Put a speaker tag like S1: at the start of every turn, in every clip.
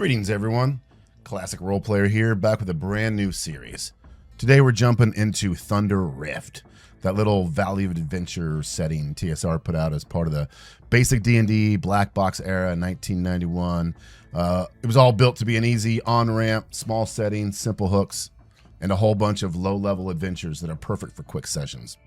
S1: Greetings everyone, Classic Role Player here, back with a brand new series. Today we're jumping into Thunder Rift, that little Valley of Adventure setting TSR put out as part of the basic D&D Black Box era in 1991. It was all built to be an easy on-ramp, small setting, simple hooks, and a whole bunch of low-level adventures that are perfect for quick sessions.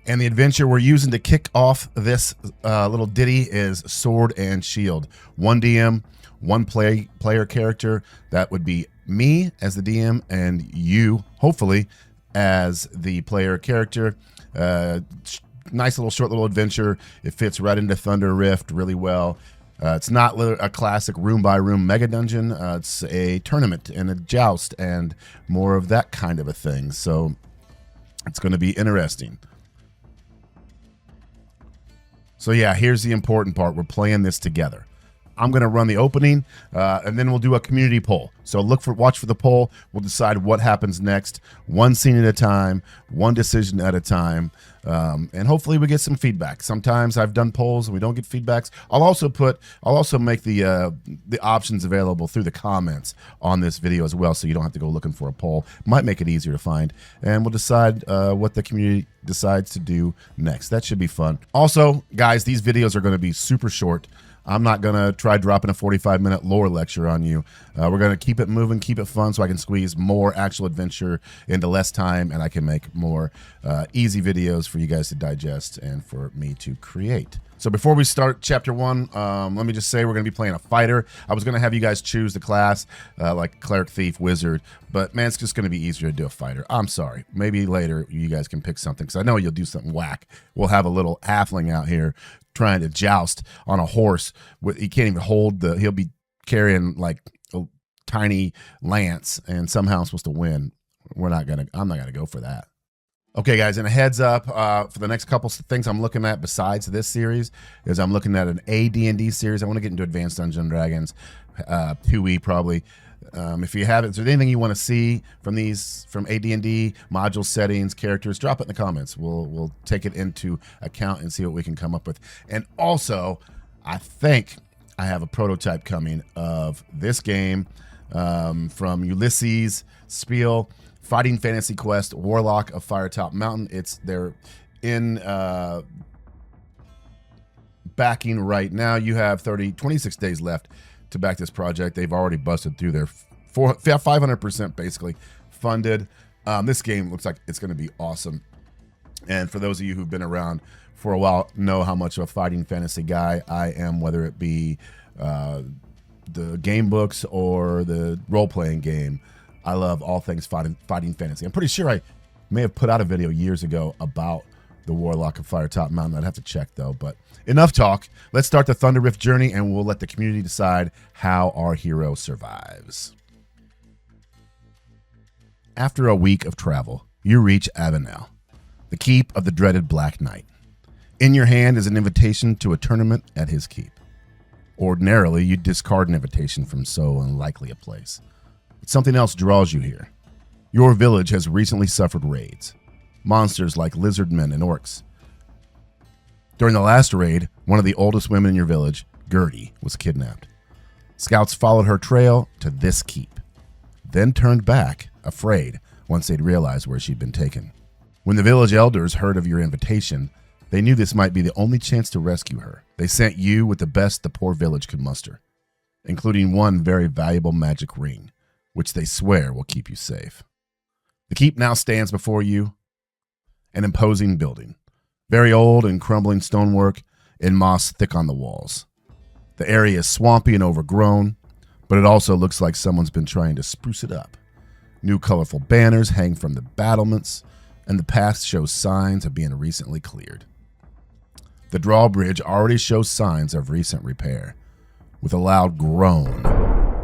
S1: And the adventure we're using to kick off this little ditty is Sword and Shield. One DM, one player character. That would be me as the DM and you, hopefully, as the player character. Nice little short little adventure. It fits right into Thunder Rift really well. It's not a classic room-by-room mega dungeon. It's a tournament and a joust and more of that kind of a thing. So it's going to be interesting. So yeah, here's the important part. We're playing this together. I'm going to run the opening, and then we'll do a community poll. So watch for the poll. We'll decide what happens next, one scene at a time, one decision at a time, and hopefully we get some feedback. Sometimes I've done polls and we don't get feedbacks. I'll also make the options available through the comments on this video as well, so you don't have to go looking for a poll. Might make it easier to find, and we'll decide what the community decides to do next. That should be fun. Also, guys, these videos are going to be super short. I'm not going to try dropping a 45-minute lore lecture on you. We're going to keep it moving, keep it fun, so I can squeeze more actual adventure into less time, and I can make more easy videos for you guys to digest and for me to create. So before we start Chapter 1, let me just say we're going to be playing a fighter. I was going to have you guys choose the class, like Cleric, Thief, Wizard, but man, it's just going to be easier to do a fighter. I'm sorry. Maybe later you guys can pick something, because I know you'll do something whack. We'll have a little halfling out here trying to joust on a horse. He can't even hold he'll be carrying like a tiny lance, and somehow I'm supposed to win. I'm not gonna go for that. Okay, guys, and a heads up for the next couple things I'm looking at besides this series is I'm looking at an AD&D series. I want to get into Advanced Dungeons and Dragons, 2E probably. If you have it, is there anything you want to see from AD&D module settings, characters? Drop it in the comments. We'll take it into account and see what we can come up with. And also, I think I have a prototype coming of this game from Ulysses Spiel, Fighting Fantasy Quest, Warlock of Firetop Mountain. They're in backing right now. You have 26 days left to back this project. They've already busted through their 500% basically funded. This game looks like it's going to be awesome. And for those of you who've been around for a while, know how much of a fighting fantasy guy I am, whether it be the game books or the role-playing game. I love all things fighting fantasy. I'm pretty sure I may have put out a video years ago about the Warlock of Firetop Mountain. I'd have to check though, but enough talk. Let's start the Thunder Rift journey, and we'll let the community decide how our hero survives. After a week of travel, you reach Avenal, the keep of the dreaded Black Knight. In your hand is an invitation to a tournament at his keep. Ordinarily, you'd discard an invitation from so unlikely a place, but something else draws you here. Your village has recently suffered raids. Monsters like lizardmen and orcs. During the last raid, one of the oldest women in your village, Gertie, was kidnapped. Scouts followed her trail to this keep, then turned back, afraid, once they'd realized where she'd been taken. When the village elders heard of your invitation, they knew this might be the only chance to rescue her. They sent you with the best the poor village could muster, including one very valuable magic ring, which they swear will keep you safe. The keep now stands before you, an imposing building, very old and crumbling stonework and moss thick on the walls. The area is swampy and overgrown, but it also looks like someone's been trying to spruce it up. New colorful banners hang from the battlements, and the path shows signs of being recently cleared. The drawbridge already shows signs of recent repair. With a loud groan,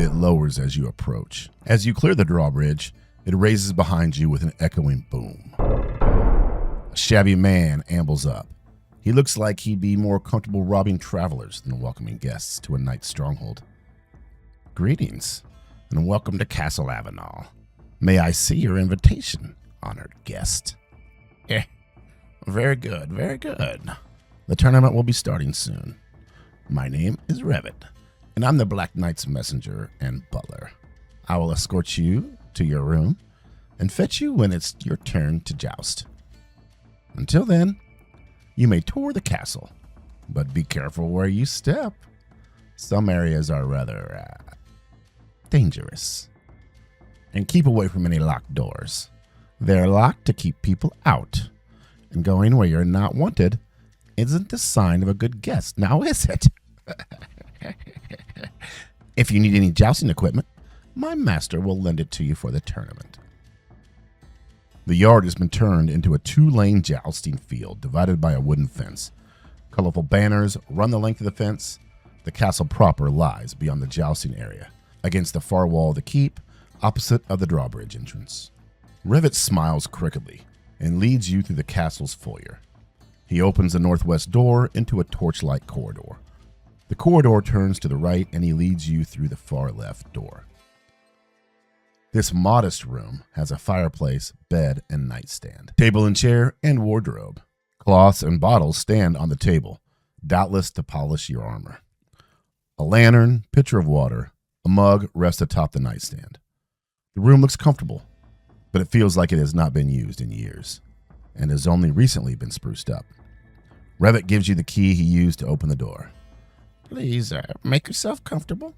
S1: it lowers as you approach. As you clear the drawbridge, it raises behind you with an echoing boom. A shabby man ambles up. He looks like he'd be more comfortable robbing travelers than welcoming guests to a knight's stronghold. Greetings, and welcome to Castle Avenal. May I see your invitation, honored guest? Very good, very good. The tournament will be starting soon. My name is Revit, and I'm the Black Knight's messenger and butler. I will escort you to your room and fetch you when it's your turn to joust. Until then, you may tour the castle, but be careful where you step. Some areas are rather dangerous. And keep away from any locked doors. They're locked to keep people out. And going where you're not wanted isn't the sign of a good guest, now is it? If you need any jousting equipment, my master will lend it to you for the tournament. The yard has been turned into a 2-lane jousting field divided by a wooden fence. Colorful banners run the length of the fence. The castle proper lies beyond the jousting area, against the far wall of the keep, opposite of the drawbridge entrance. Revit smiles crookedly and leads you through the castle's foyer. He opens the northwest door into a torchlight corridor. The corridor turns to the right and he leads you through the far left door. This modest room has a fireplace, bed, and nightstand, table and chair, and wardrobe. Cloths and bottles stand on the table, doubtless to polish your armor. A lantern, pitcher of water, a mug rest atop the nightstand. The room looks comfortable, but it feels like it has not been used in years and has only recently been spruced up. Revit gives you the key he used to open the door. Please make yourself comfortable.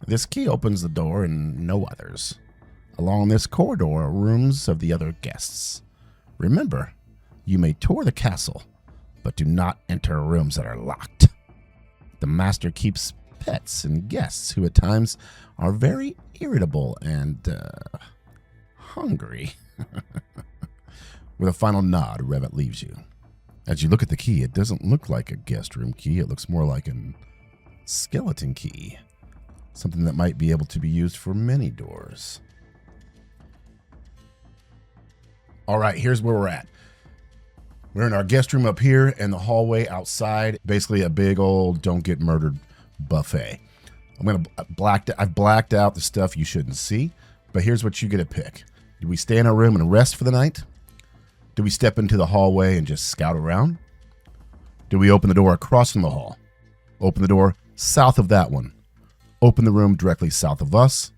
S1: This key opens the door and no others. Along this corridor are rooms of the other guests. Remember, you may tour the castle, but do not enter rooms that are locked. The master keeps pets and guests who at times are very irritable and hungry. With a final nod, Revit leaves you. As you look at the key, it doesn't look like a guest room key. It looks more like a skeleton key. Something that might be able to be used for many doors. All right, here's where we're at. We're in our guest room up here and the hallway outside. Basically a big old don't get murdered buffet. I've blacked out the stuff you shouldn't see, but here's what you get to pick. Do we stay in our room and rest for the night? Do we step into the hallway and just scout around? Do we open the door across from the hall? Open the door south of that one? Open the room directly south of us?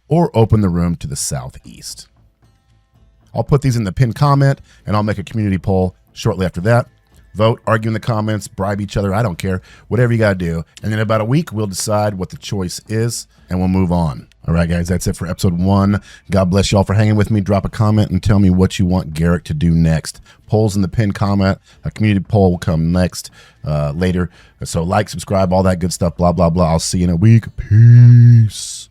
S1: Or open the room to the southeast? I'll put these in the pinned comment and I'll make a community poll shortly after that. Vote, argue in the comments, bribe each other, I don't care. Whatever you gotta do. And in about a week, we'll decide what the choice is and we'll move on. All right, guys, that's it for episode 1. God bless you all for hanging with me. Drop a comment and tell me what you want Garrick to do next. Polls in the pinned comment. A community poll will come next, later. So like, subscribe, all that good stuff, blah, blah, blah. I'll see you in a week. Peace.